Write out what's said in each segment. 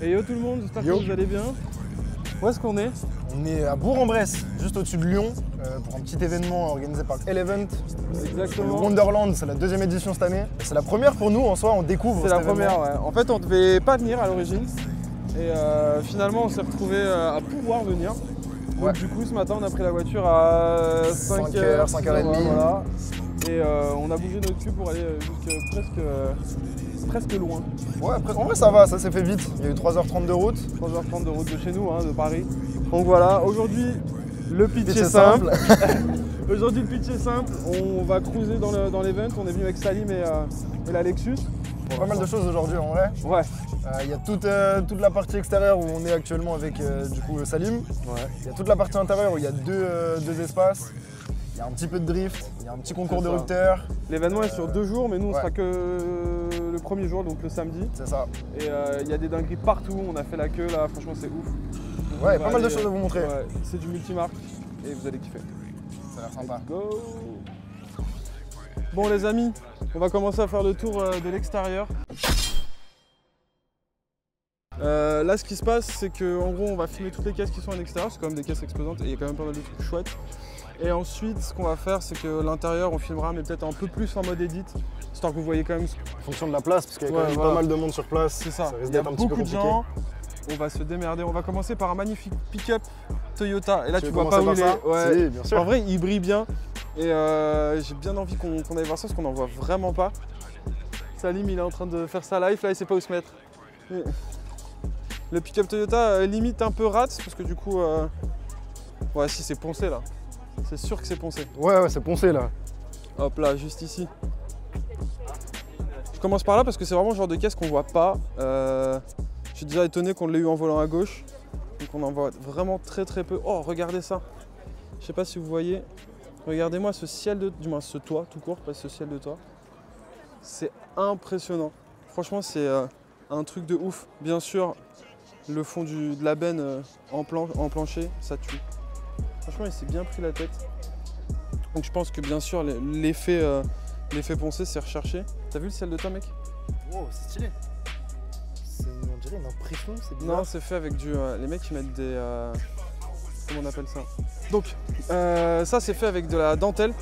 Et yo tout le monde, j'espère que Yo. vous allez bien. Où est-ce qu'on est? On est à Bourg-en-Bresse, juste au-dessus de Lyon, pour un petit événement organisé par Elevent. Le Exactement. Wonderland, c'est la deuxième édition cette année. C'est la première pour nous en soi, on découvre C'est cet la événement. première, ouais. En fait, on devait pas venir à l'origine. Et finalement, on s'est retrouvé à pouvoir venir. Donc Ouais. du coup, ce matin, on a pris la voiture à 5h, 5h30. Voilà. Et on a bougé notre cul pour aller presque loin. Ouais, après, en vrai ça va, ça s'est fait vite. Il y a eu 3h30 de route. 3h30 de route de chez nous, hein, de Paris. Donc voilà, aujourd'hui, le pitch Pitch est est simple. simple. Aujourd'hui, le pitch est simple. On va cruiser dans l'event. On est venu avec Salim et la Lexus. Pas mal de choses aujourd'hui en vrai. Ouais. Il y a toute la partie extérieure où on est actuellement avec du coup Salim. Ouais. Il y a toute la partie intérieure où il y a deux espaces. Il y a un petit peu de drift, il y a un petit concours de ça. rupteurs. L'événement est sur 2 jours, mais nous on ouais. sera que le premier jour, donc le samedi. C'est ça. Et il y a des dingueries partout. On a fait la queue là, franchement c'est ouf. Donc, Ouais, on va pas mal de aller, choses à vous montrer. Ouais, c'est du multimarque et vous allez kiffer. Ça a l'air sympa. Go! Bon les amis, on va commencer à faire le tour de l'extérieur. Là ce qui se passe c'est qu'en gros on va filmer toutes les caisses qui sont à l'extérieur, c'est quand même des caisses explosantes et il y a quand même pas mal de trucs chouettes. Et ensuite ce qu'on va faire c'est que l'intérieur on filmera mais peut-être un peu plus en mode edit, histoire que vous voyez quand même. En fonction de la place, parce qu'il y a quand Ouais, même voilà. pas mal de monde sur place. C'est ça, risque il y a d'être un petit peu beaucoup de compliqué. gens, on va se démerder. On va commencer par un magnifique pick-up Toyota. Et là Tu tu veux vois pas où commencer il par est. ça? Ouais. Si, bien sûr. En vrai il brille bien et j'ai bien envie qu'on aille voir ça parce qu'on n'en voit vraiment pas. Salim il est en train de faire sa life là, il sait pas où se mettre. Le pick-up Toyota limite un peu rate parce que du coup ouais si c'est poncé là. C'est sûr que c'est poncé. Ouais, c'est poncé là. Hop là, juste ici. Je commence par là parce que c'est vraiment le genre de caisse qu'on voit pas. Je suis déjà étonné qu'on l'ait eu en volant à gauche. Donc on en voit vraiment très peu. Oh, regardez ça. Je sais pas si vous voyez. Regardez-moi ce ciel du moins ce toit tout court, pas ce ciel de toit. C'est impressionnant. Franchement, c'est un truc de ouf. Bien sûr, le fond de la benne en plancher, ça tue. Franchement, il s'est bien pris la tête. Donc je pense que bien sûr, l'effet poncé, c'est recherché. T'as vu le ciel de toit, mec? Wow, c'est stylé. On dirait une impression, c'est bizarre. Non, c'est fait avec du... les mecs, ils mettent des... comment on appelle ça? Donc, ça, c'est fait avec de la dentelle.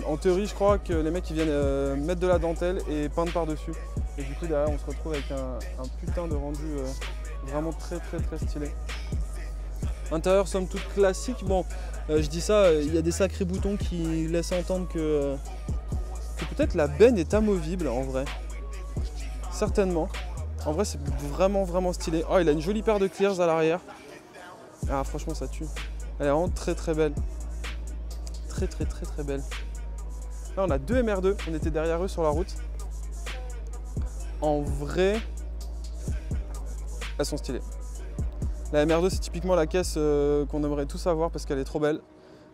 En théorie, je crois que les mecs, ils viennent mettre de la dentelle et peindre par-dessus. Et du coup, derrière, on se retrouve avec un putain de rendu vraiment très stylé. Intérieur, somme toute classique. Bon, je dis ça, il y a des sacrés boutons qui laissent entendre que peut-être la benne est amovible, en vrai. Certainement. En vrai, c'est vraiment stylé. Oh, il a une jolie paire de clears à l'arrière. Ah, franchement, ça tue. Elle est vraiment très belle. Très belle. Là, on a deux MR2. On était derrière eux sur la route. En vrai, elles sont stylées. La MR2, c'est typiquement la caisse qu'on aimerait tous avoir parce qu'elle est trop belle.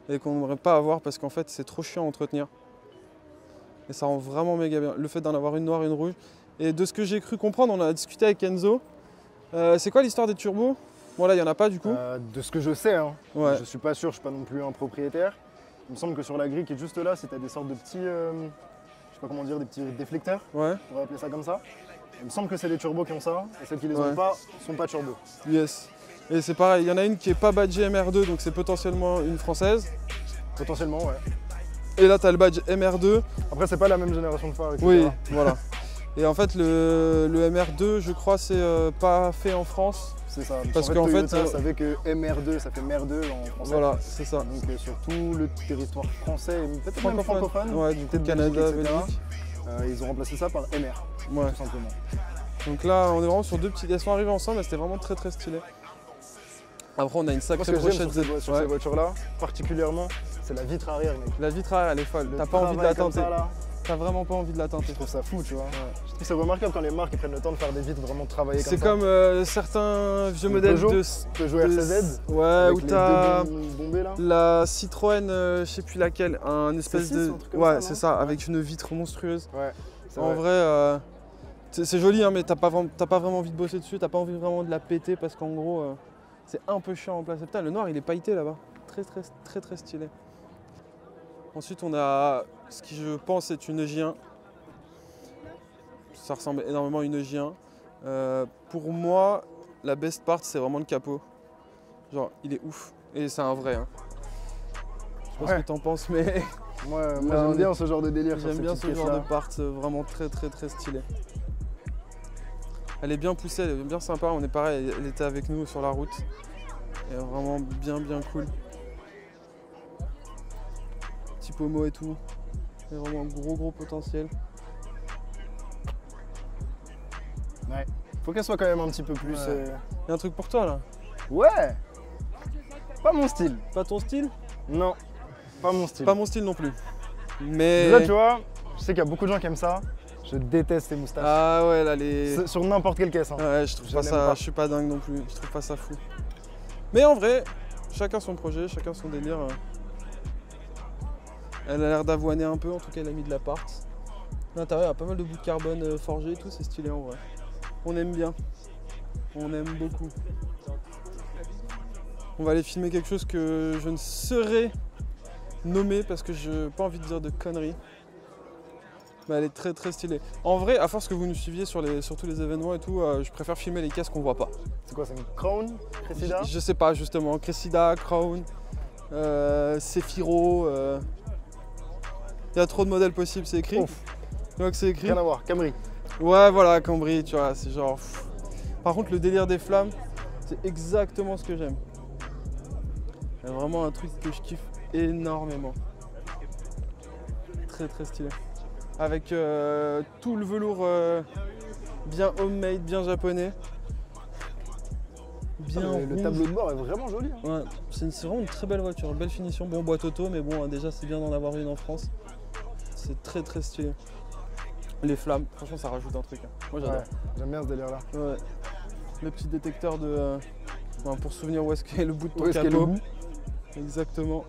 Et qu'on n'aimerait pas avoir parce qu'en fait, c'est trop chiant à entretenir. Et ça rend vraiment méga bien. Le fait d'en avoir une noire et une rouge. Et de ce que j'ai cru comprendre, on a discuté avec Enzo. C'est quoi l'histoire des turbos? Bon là il n'y en a pas du coup. De ce que je sais, hein. Ouais. Je suis pas sûr, je suis pas non plus un propriétaire. Il me semble que sur la grille qui est juste là, c'est des sortes de petits, je sais pas comment dire, des petits déflecteurs, Ouais. on va appeler ça comme ça. Il me semble que c'est des turbos qui ont ça, et celles qui les Ouais. ont pas sont pas turbos. Yes. Et c'est pareil, il y en a une qui est pas badgée MR2, donc c'est potentiellement une française. Potentiellement, ouais. Et là tu as le badge MR2. Après, c'est pas la même génération de phares, etc. Oui, voilà. Et en fait le MR2, je crois, c'est pas fait en France. C'est ça. Parce en qu'en fait, fait, Toyota savait que MR2, ça fait merdeux en français. Voilà, c'est ça. Donc sur tout le territoire français, et peut-être même francophone, Ouais, du coup peut-être Canada, Belgique, etc., Belgique. ils ont remplacé ça par MR, Ouais. tout simplement. Donc là on est vraiment sur deux petites. Elles sont arrivées ensemble, c'était vraiment très stylé. Après on a une Moi, sacrée ce que j'aime brochette sur, sur Ouais. ces voitures-là, particulièrement, c'est la vitre arrière, mec. La vitre arrière elle est folle, Le t'as pas envie de la travail comme tenter. ça, là, T'as vraiment pas envie de la tenter. je trouve ça fou, tu vois. Je trouve ça remarquable quand les marques ils prennent le temps de faire des vitres vraiment travaillées comme C'est ça. comme certains vieux Le modèles Peugeot, de Peugeot RCZ, Ouais, avec où les t'as deux bombés là. la Citroën, je sais plus laquelle, un espèce C6 de. ou un truc comme Ouais, ça, c'est non ça, Ouais. avec une vitre monstrueuse. Ouais, c'est En vrai. vrai, c'est joli, hein, mais t'as pas vraiment envie de bosser dessus, t'as pas envie vraiment de la péter parce qu'en gros, c'est un peu chiant en place. Putain, le noir il est pailleté là-bas. Très stylé. Ensuite, on a ce qui, je pense, est une J1. Ça ressemble énormément à une J1. Pour moi, la best part, c'est vraiment le capot. Genre, il est ouf. Et c'est un vrai. Hein. Je sais pas ce que t'en penses, mais... Moi j'aime bien ce genre de délire. J'aime bien ce genre de part, vraiment très stylé. Elle est bien poussée, elle est bien sympa. On est pareil, elle était avec nous sur la route. Elle est vraiment bien cool. Petit pommeau et tout. Il y a vraiment un gros potentiel. Ouais. Faut qu'elle soit quand même un petit peu plus... Il y a un truc pour toi là? Ouais. Pas mon style. Pas ton style? Non. Pas mon style. Pas mon style non plus. Mais... Déjà, tu vois, je sais qu'il y a beaucoup de gens qui aiment ça. Je déteste les moustaches. Ah ouais, là les... Sur n'importe quelle caisse. Hein. Ouais, je trouve pas ça... Je suis pas dingue non plus. Je trouve pas ça fou. Mais en vrai, chacun son projet, chacun son délire. Elle a l'air d'avoiner un peu, en tout cas elle a mis de la part. À l'intérieur, il y a pas mal de bouts de carbone forgés et tout, c'est stylé en vrai. On aime bien. On aime beaucoup. On va aller filmer quelque chose que je ne saurais nommer parce que je n'ai pas envie de dire de conneries. Mais elle est très stylée. En vrai, à force que vous nous suiviez sur tous les événements et tout, je préfère filmer les caisses qu'on voit pas. C'est quoi, c'est une Crown Cressida? Je sais pas justement. Cressida, Crown, Sephiro. Il y a trop de modèles possibles, c'est écrit. Ouf. Donc c'est écrit. Rien à voir, Camry. Ouais, voilà, Cambry, tu vois, c'est genre... Pff. Par contre, le délire des flammes, c'est exactement ce que j'aime. C'est vraiment un truc que je kiffe énormément. Très stylé. Avec tout le velours bien homemade, bien japonais. Bien le tableau de bord est vraiment joli. Hein. Ouais, c'est vraiment une très belle voiture, belle finition, bon boîte auto, mais bon, déjà c'est bien d'en avoir une en France. C'est très stylé. Les flammes, franchement ça rajoute un truc. Hein. Moi j'adore. Ouais, j'aime bien ce délire là. Ouais. Le petit détecteur de... pour se souvenir où est-ce qu'est le bout de ton Où est-ce qu'est le capot. bout. Exactement.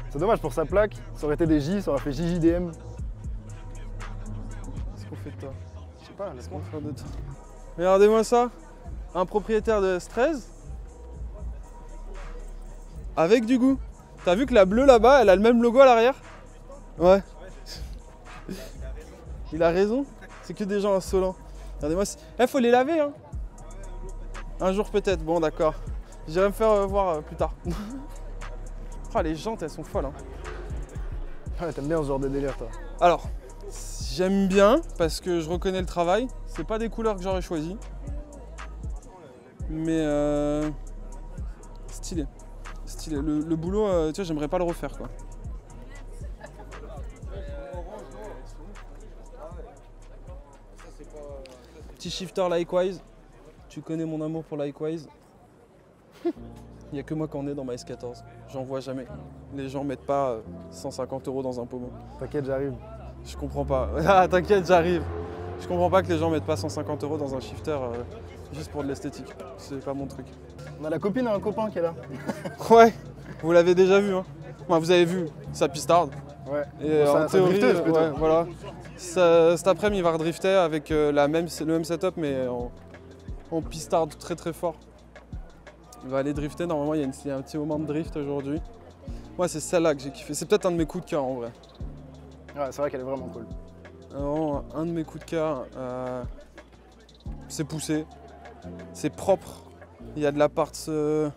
C'est dommage pour sa plaque, ça aurait été des J, ça aurait fait JJDM. Qu'est-ce qu'on fait de toi? Je sais pas, laisse-moi. Qu'est-ce qu'on fait de toi? Regardez-moi ça. Un propriétaire de S13 avec du goût. T'as vu que la bleue là-bas, elle a le même logo à l'arrière? Ouais. Il a raison. C'est que des gens insolents. Regardez-moi. Faut les laver, hein. Un jour peut-être. Bon, d'accord. J'irai me faire voir plus tard. Oh, les jantes, elles sont folles. Hein. Ouais, t'aimes bien ce genre de délire, toi. Alors, j'aime bien parce que je reconnais le travail. C'est pas des couleurs que j'aurais choisies. Mais stylé. Stylé. Le boulot, tu vois, j'aimerais pas le refaire, quoi. Petit shifter Likewise. Tu connais mon amour pour Likewise. Il n'y a que moi qui en ai dans ma S14. J'en vois jamais. Les gens mettent pas 150 € dans un pommeau. T'inquiète, j'arrive. Je comprends pas. Ah, t'inquiète, j'arrive. Je comprends pas que les gens mettent pas 150 € dans un shifter juste pour de l'esthétique. C'est pas mon truc. On a la copine et un copain qui est là. Ouais, vous l'avez déjà vu. Hein. Enfin, vous avez vu sa pistarde. Ouais. Et Bon, en théorie, drifteuse, plutôt. ouais, voilà. Cet après-midi, il va redrifter avec le même setup, mais en pistarde très fort. Il va aller drifter. Normalement, il y a un petit moment de drift aujourd'hui. Moi, c'est celle-là que j'ai kiffé. C'est peut-être un de mes coups de cœur en vrai. Ouais, c'est vrai qu'elle est vraiment cool. Vraiment, un de mes coups de cœur. C'est poussé. C'est propre. Il y a de la parts. Bon,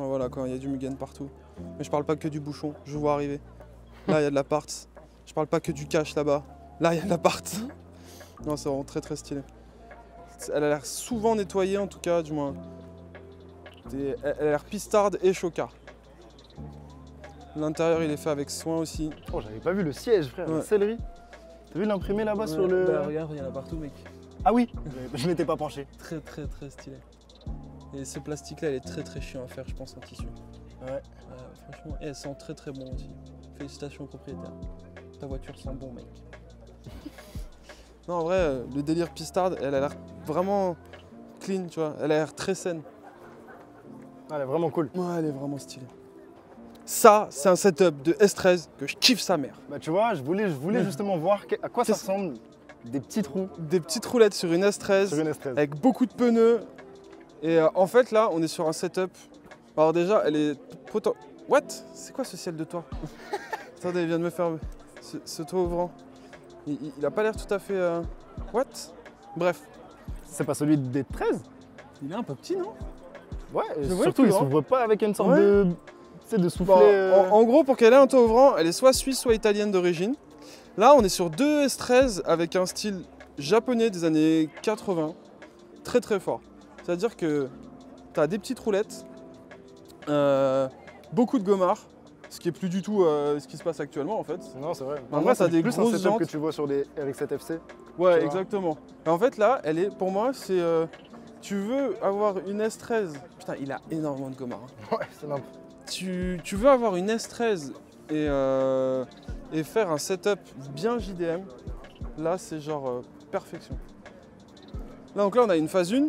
voilà, quoi, il y a du Mugen partout. Mais je parle pas que du bouchon, je vois arriver. Là, il y a de la parts. Je parle pas que du cache là-bas. Là, il y a de la parts. Non, c'est vraiment très stylé. Elle a l'air souvent nettoyée, en tout cas, du moins. Elle a l'air pistarde et chocard. L'intérieur, il est fait avec soin aussi. Oh, j'avais pas vu le siège, frère, Ouais. la sellerie. T'as vu l'imprimé là-bas sur le... Bah, regarde, il y en a partout, mec. Ah oui, je m'étais pas penché. Très stylé. Et ce plastique-là, il est très chiant à faire, je pense, en tissu. Ouais. Franchement, et elle sent très bon aussi. Félicitations au propriétaire. Ta voiture sent bon, mec. Non, en vrai, le délire pistarde, elle a l'air vraiment clean, tu vois. Elle a l'air très saine. Ah, elle est vraiment cool. Ouais, elle est vraiment stylée. Ça, c'est un setup de S13 que je kiffe sa mère. Bah tu vois, je voulais justement voir à quoi ça ressemble. Des petites roues Des petites roulettes sur une S13, sur une S13. avec beaucoup de pneus. Et en fait, là, on est sur un setup. Alors déjà, elle est What? C'est quoi ce ciel de toit? Attendez, il vient de me faire ce toit ouvrant. Il a pas l'air tout à fait... What? Bref, C'est pas celui des 13? Il est un peu petit, non? Ouais, et Je vois surtout le il plus, s'ouvre pas avec une sorte Ouais. de. Tu sais, de Bon, soufflet. en gros, pour qu'elle ait un toit ouvrant, elle est soit suisse, soit italienne d'origine. Là, on est sur deux S13 avec un style japonais des années 80, très très fort. C'est-à-dire que tu as des petites roulettes, beaucoup de gommards, ce qui est plus du tout ce qui se passe actuellement en fait. Non, c'est vrai. En vrai, ça a c'est des plus un grosses setup jantes. que tu vois sur les RX-7 FC. Ouais, vois. exactement. Et en fait, là, elle est, pour moi, c'est. Tu veux avoir une S13. Putain, il a énormément de gommards. Hein. Ouais, c'est n'importe. Tu veux avoir une S13 et faire un setup bien JDM, là c'est genre perfection. Là donc là on a une phase 1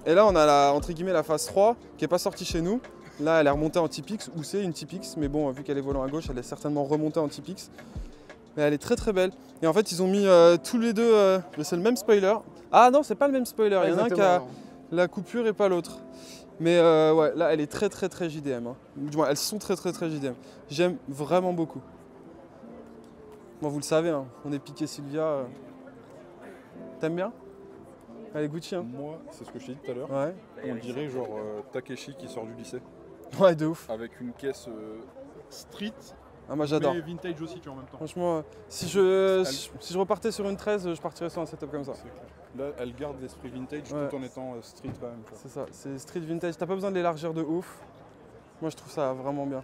et là on a la, entre guillemets la phase 3 qui n'est pas sortie chez nous. Là elle est remontée en Typix ou c'est une Typix mais bon vu qu'elle est volant à gauche elle est certainement remontée en Typix. Mais elle est très très belle. Et en fait ils ont mis tous les deux, c'est le même spoiler. Ah non c'est pas le même spoiler, il y en a un qui a la coupure et pas l'autre. Mais ouais, là, elle est très très très JDM. Hein. Du moins, elles sont très très très JDM. J'aime vraiment beaucoup. Bon, vous le savez, hein, on est piqué Sylvia. T'aimes bien? Elle est Gucci, hein? Moi, c'est ce que je t'ai dit tout à l'heure. Ouais. On dirait genre Takeshi qui sort du lycée. Ouais, de ouf. Avec une caisse street, Ah, moi j'adore. mais vintage aussi, tu vois, en même temps. Franchement, si je repartais sur une 13, je partirais sur un setup comme ça. C'est clair. Là, elle garde l'esprit vintage Ouais. tout en étant street quand même. Quoi. C'est ça, c'est street vintage. T'as pas besoin de l'élargir de ouf. Moi, je trouve ça vraiment bien.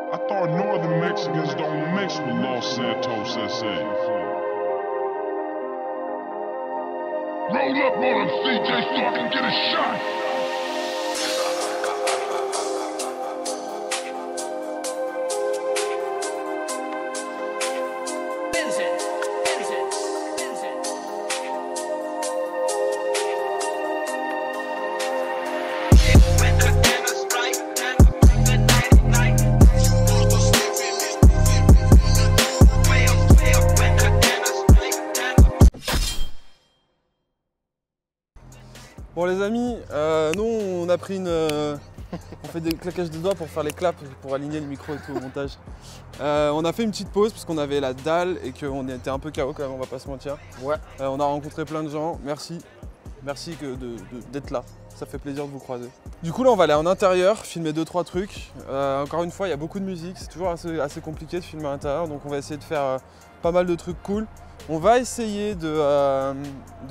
I thought northern Mexicans don't mix with Los Santos SA. Roll up on him, CJ, so I can get a shot. Bon les amis, nous on a pris une... on fait des claquages de doigts pour faire les claps, pour aligner le micro et tout au montage. On a fait une petite pause parce qu'on avait la dalle et qu'on était un peu KO quand même, on va pas se mentir. Ouais. On a rencontré plein de gens, merci. Merci d'être là, ça fait plaisir de vous croiser. Du coup là on va aller en intérieur, filmer 2-3 trucs. Encore une fois il y a beaucoup de musique, c'est toujours assez compliqué de filmer à l'intérieur, donc on va essayer de faire pas mal de trucs cool. On va essayer de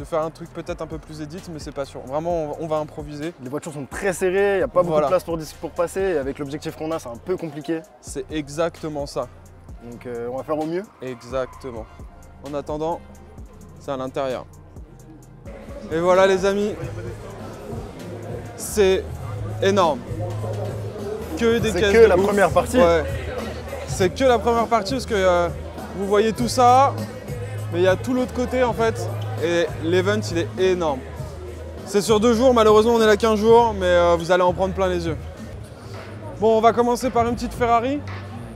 faire un truc peut-être un peu plus edit, mais c'est pas sûr. Vraiment, on va improviser. Les voitures sont très serrées, il n'y a pas beaucoup Voilà. de place pour passer. Et avec l'objectif qu'on a, c'est un peu compliqué. C'est exactement ça. Donc on va faire au mieux. Exactement. En attendant, c'est à l'intérieur. Et voilà les amis, c'est énorme. Que des C'est caisses que de la ouf. première partie. Ouais. C'est que la première partie parce que vous voyez tout ça, mais il y a tout l'autre côté en fait. Et l'event il est énorme. C'est sur 2 jours, malheureusement on est là 15 jours, mais vous allez en prendre plein les yeux. Bon, on va commencer par une petite Ferrari.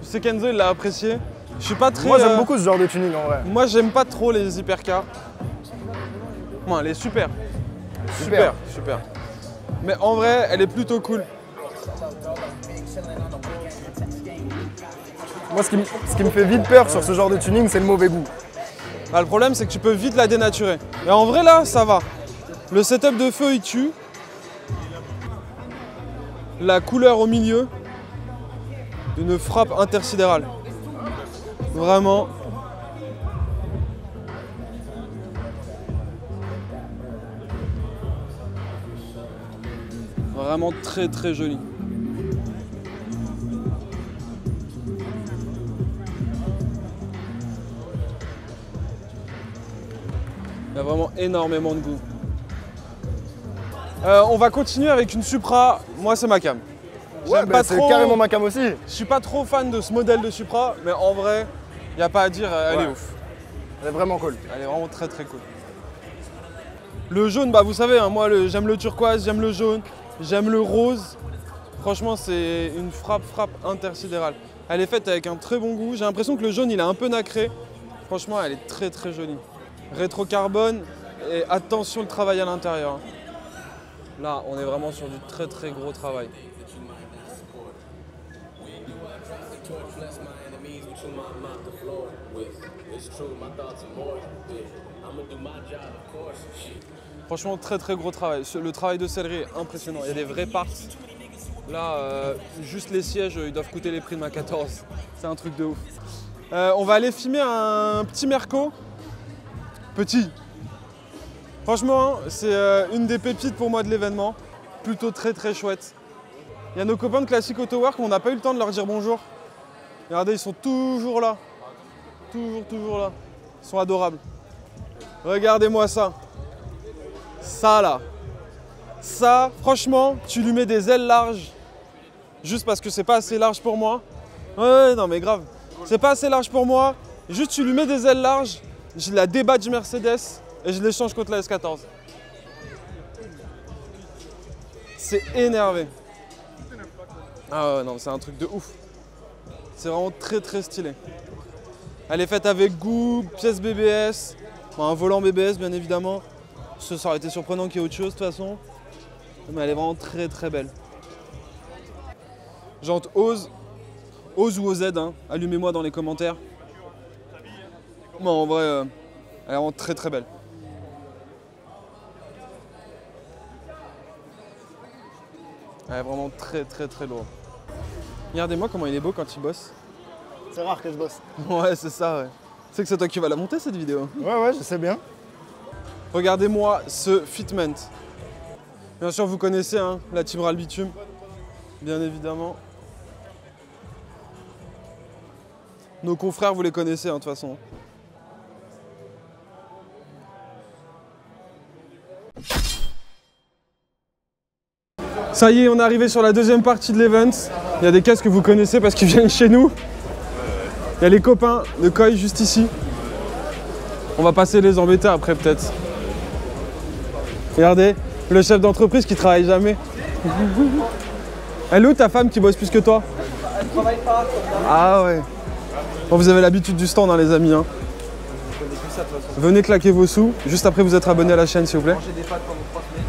Je sais qu'Enzo il l'a apprécié. Je suis pas très. Moi j'aime beaucoup ce genre de tuning en vrai. Moi j'aime pas trop les hypercars. Moi elle est super. Super. Super. Mais en vrai, elle est plutôt cool. Moi ce qui me fait vite peur sur ce genre de tuning, c'est le mauvais goût. Bah, le problème c'est que tu peux vite la dénaturer. Et en vrai là, ça va. Le setup de feu il tue. La couleur au milieu. Une frappe intersidérale. Vraiment. Vraiment très très joli. Il y a vraiment énormément de goût. On va continuer avec une Supra. Moi, c'est ma cam. Ouais, bah, c'est carrément ma cam aussi. Je suis pas trop fan de ce modèle de Supra, mais en vrai, il n'y a pas à dire, elle est ouf. Elle est vraiment cool. Elle est vraiment très très cool. Le jaune, bah vous savez, hein, moi j'aime le turquoise, j'aime le jaune, j'aime le rose. Franchement, c'est une frappe intersidérale. Elle est faite avec un très bon goût. J'ai l'impression que le jaune, il est un peu nacré. Franchement, elle est très très jolie. Rétro-carbone et attention le travail à l'intérieur. Là, on est vraiment sur du très très gros travail. Franchement, très très gros travail. Le travail de sellerie est impressionnant. Il y a des vrais parts. Là, juste les sièges, ils doivent coûter les prix de ma 14. C'est un truc de ouf. On va aller filmer un petit Merco. Petit. Franchement, c'est une des pépites pour moi de l'événement. Plutôt très très chouette. Il y a nos copains de Classic Auto Work, on n'a pas eu le temps de leur dire bonjour. Regardez, ils sont toujours là. Toujours là. Ils sont adorables. Regardez-moi ça. Ça là. Ça, franchement, tu lui mets des ailes larges. Juste parce que c'est pas assez large pour moi. Ouais, non mais grave. C'est pas assez large pour moi. Juste tu lui mets des ailes larges. Je la débat du Mercedes et je l'échange contre la S14. C'est énervé. Ah ouais, non, c'est un truc de ouf. C'est vraiment très très stylé. Elle est faite avec goût, pièce BBS, un volant BBS bien évidemment. Ça aurait été surprenant qu'il y ait autre chose de toute façon. Mais elle est vraiment très très belle. Jante Ose ou OZ, hein. Allumez-moi dans les commentaires. Non, en vrai, elle est vraiment très très belle. Elle est vraiment très très très lourde. Regardez-moi comment il est beau quand il bosse. C'est rare que je bosse. Ouais, c'est ça, ouais. Tu sais que c'est toi qui vas la monter cette vidéo. Ouais, je sais bien. Regardez-moi ce fitment. Bien sûr, vous connaissez hein, la Tibral Bitume, bien évidemment. Nos confrères, vous les connaissez hein, de toute façon. Ça y est, on est arrivé sur la deuxième partie de l'event. Il y a des caisses que vous connaissez parce qu'ils viennent chez nous. Il y a les copains de Koi juste ici. On va passer les embêter après peut-être. Regardez, le chef d'entreprise qui travaille jamais. Elle est où ta femme qui bosse plus que toi? Elle travaille pas. Ah ouais. Bon, vous avez l'habitude du stand, hein, les amis. Hein. Venez claquer vos sous. Juste après, vous êtes abonné à la chaîne, s'il vous plaît. Manger des pâtes pendant 3 semaines.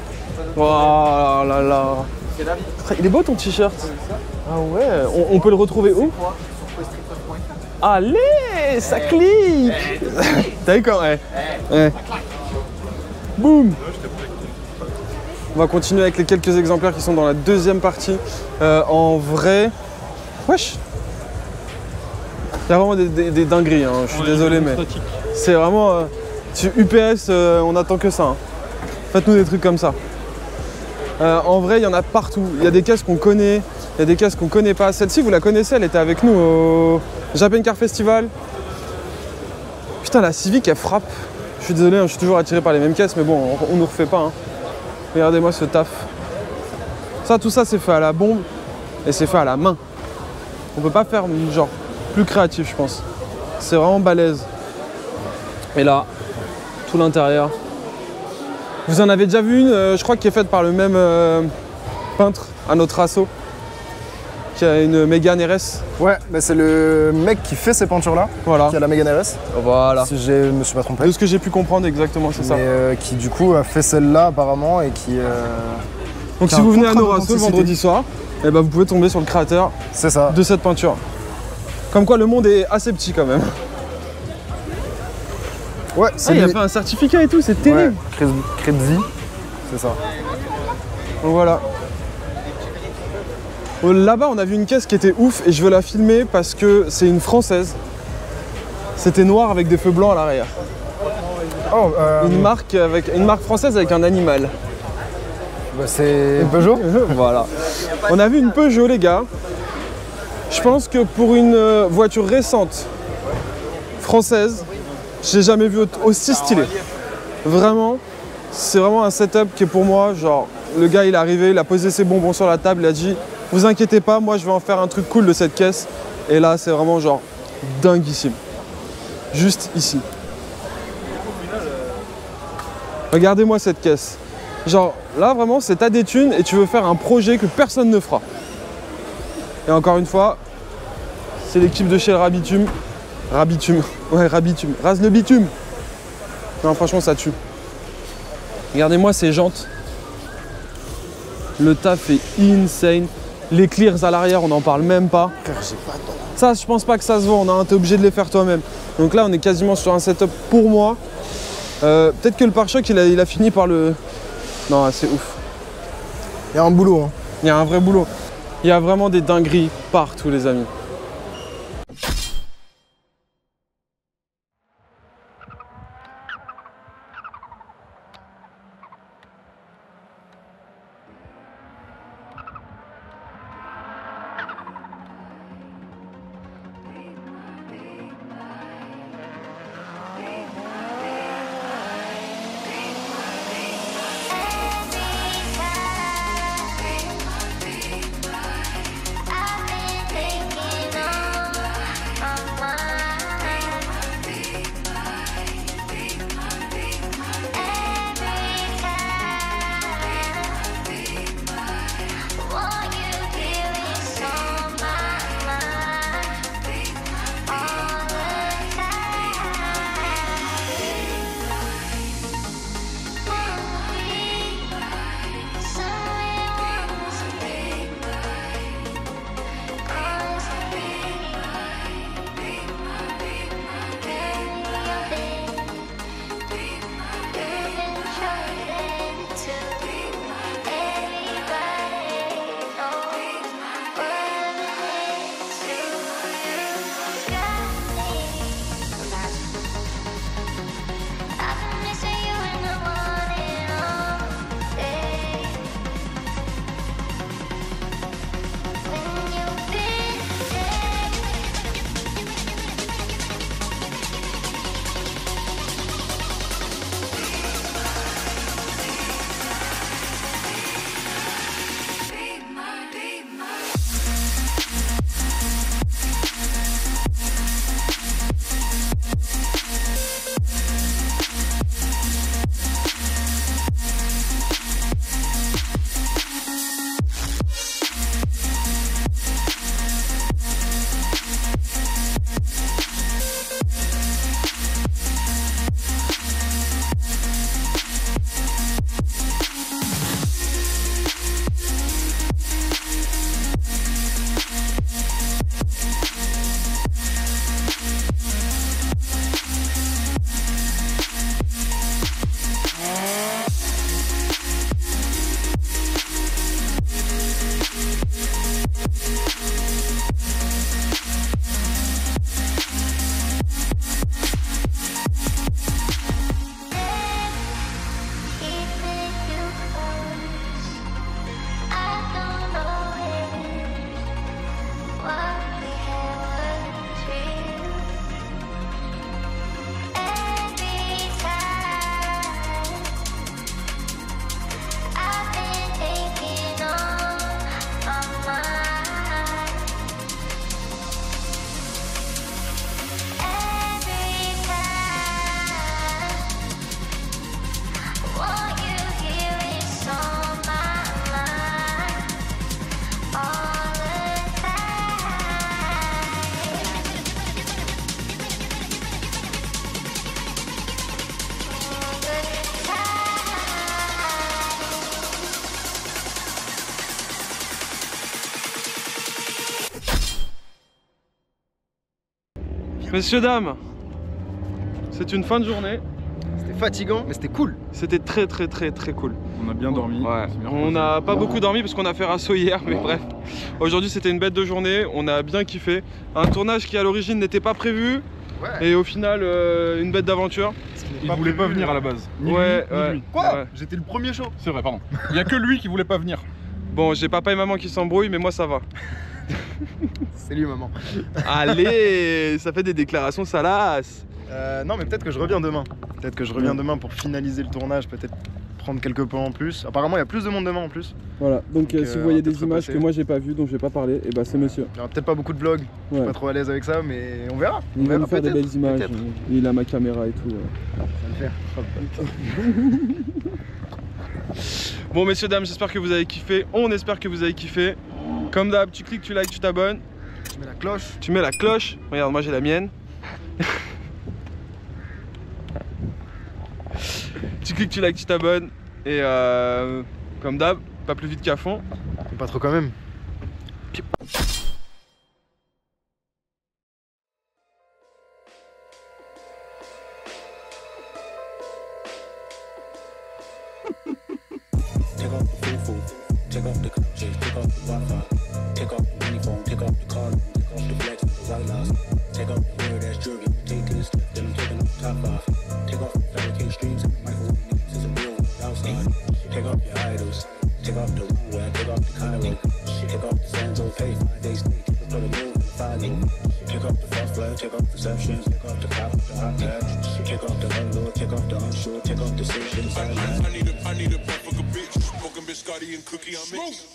Oh là là. C'est la vie. Il est beau ton t-shirt. Ah ouais. On peut le retrouver où? Allez, ça clique. T'as vu quand? Boum. On va continuer avec les quelques exemplaires qui sont dans la deuxième partie. En vrai, wesh. Il y a vraiment des dingueries, hein. Je suis désolé, mais c'est vraiment... UPS, on attend que ça. Hein. Faites-nous des trucs comme ça. En vrai, il y en a partout. Il y a des caisses qu'on connaît, il y a des caisses qu'on connaît pas. Celle-ci, vous la connaissez, elle était avec nous au Japan Car Festival. Putain, la Civic, elle frappe. Je suis désolé, hein, je suis toujours attiré par les mêmes caisses, mais bon, on nous refait pas. Hein. Regardez-moi ce taf. Ça, tout ça, c'est fait à la bombe et c'est fait à la main. On peut pas faire genre plus créatif, je pense. C'est vraiment balèze. Et là, tout l'intérieur. Vous en avez déjà vu une, je crois, qui est faite par le même peintre à notre assaut, qui a une Mégane RS. Ouais, bah c'est le mec qui fait ces peintures-là, Voilà. qui a la Mégane RS. Voilà. Si je me suis pas trompé. De ce que j'ai pu comprendre, exactement, c'est ça. Mais qui du coup a fait celle-là apparemment et qui. Donc qui si a vous un venez à contrat Norasso le d'authenticité. vendredi soir, eh ben, vous pouvez tomber sur le créateur C'est ça. de cette peinture. Comme quoi le monde est assez petit quand même. Ouais, Ah, c'est il a lui. fait un certificat et tout, c'est terrible. Ouais, Krebsy, c'est ça. Donc voilà. Là-bas, on a vu une caisse qui était ouf et je veux la filmer parce que c'est une française. C'était noir avec des feux blancs à l'arrière. Oh, Une marque française avec un animal. Bah, c'est Peugeot. Voilà. On a vu une Peugeot, les gars. Je pense que pour une voiture récente française, j'ai jamais vu aussi stylé. Vraiment, c'est vraiment un setup qui est pour moi, genre, le gars il est arrivé, il a posé ses bonbons sur la table, il a dit « Vous inquiétez pas, moi je vais en faire un truc cool de cette caisse. » Et là, c'est vraiment genre dinguissime. Juste ici. Regardez-moi cette caisse. Genre, là vraiment, c'est t'as des thunes et tu veux faire un projet que personne ne fera. Et encore une fois, c'est l'équipe de chez Rabitume. Rabitume, ouais, Rabitume. Rase le bitume. Non, franchement, ça tue. Regardez-moi ces jantes. Le taf est insane. Les clears à l'arrière, on n'en parle même pas. Ça, je pense pas que ça se vend. T'es obligé de les faire toi-même. Donc là, on est quasiment sur un setup pour moi. Peut-être que le pare-choc, il a fini par le... Non, c'est ouf. Il y a un boulot. Hein. Il y a un vrai boulot. Il y a vraiment des dingueries partout, les amis. Messieurs, dames, c'est une fin de journée. C'était fatigant, mais c'était cool. C'était très cool. On a bien dormi. Ouais. On n'a pas beaucoup dormi parce qu'on a fait Rasso hier, mais bref. Aujourd'hui, c'était une bête de journée. On a bien kiffé. Un tournage qui à l'origine n'était pas prévu. Ouais. Et au final, une bête d'aventure. Il voulait pas venir à la base. Ni Ouais, lui, ni ouais. lui. Quoi Ouais. J'étais le premier chaud. C'est vrai, pardon. Il y a que lui qui voulait pas venir. Bon, j'ai papa et maman qui s'embrouillent, mais moi ça va. Salut maman. Allez, ça fait des déclarations salaces. Non mais peut-être que je reviens demain. Peut-être que je reviens demain pour finaliser le tournage, peut-être prendre quelques points en plus. Apparemment il y a plus de monde demain en plus. Voilà, donc Donc, si vous voyez on va des peut-être images repasser. que moi j'ai pas vues, dont je vais pas parler, et bah c'est monsieur. Il y aura peut-être pas beaucoup de vlogs, je Ouais. suis pas trop à l'aise avec ça, mais on verra. Il va nous faire des peut-être, belles images, peut-être. il a ma caméra et tout. Ça va le faire. Bon messieurs, dames, j'espère que vous avez kiffé, on espère que vous avez kiffé. Comme d'hab, tu cliques, tu likes, tu t'abonnes, Je mets la cloche. tu mets la cloche. Regarde, moi j'ai la mienne. Tu cliques, tu likes, tu t'abonnes. Et comme d'hab, pas plus vite qu'à fond. Pas trop quand même. Take off the foo-foo, take off the couches, take off the Wi-Fi, take off the money phone, take off the car, take off the flex, the white loss, take off the weird ass jewelry, take to the step, then I'm taking off the top off, take off the fabricate streams and the microwave needs is a real world outside, take off your idols, take off the runway, take off the Cairo, take off the Sands pay 5 days stay, take off the move and follow, take off the fast flag, take off perceptions, take off the cop, the hot tag, take off the unload, take off the unsure, take off the stations, I need a perfect bitch. Smoking biscotti and cookie on mix.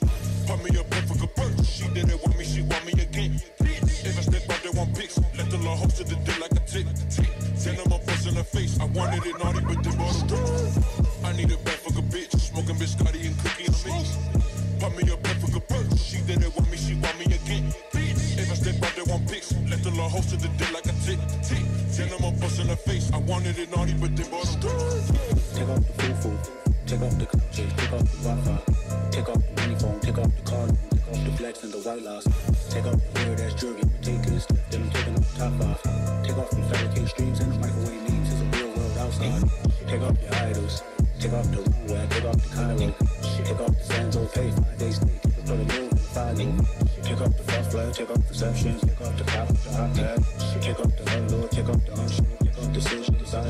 Pop me a perfect bird. She didn't want me, she want me again. If I step out there one pics, let the law host to the dick like a tick. Send them a bust in her face. I wanted it naughty, but they bought a I need a perfect bitch. Smoking biscotti and cookie on mix. Pop me a perfect bird. She didn't want me, she want me again. If I step out there one pics, let the law host to the dick like a tick. Send them a bust in her face. I wanted it naughty, but they bought a take off the foo-foo, take off the couches, take off the Wi-Fi, take off the money phone, take off the car, take off the flex and the white loss, take off the weird ass jewelry, take to the step, then I'm taking off the top off, take off the fabricate streams and the microwave needs is a real world outside, take off your idols, take off the runway, take off the Cairo, take off the Sands pay 5 days stay, take off the move and follow, take off the fast flag, take off perceptions, take off the cop, the hot tag, take off the unload, take off the unsure, take off the decisions, I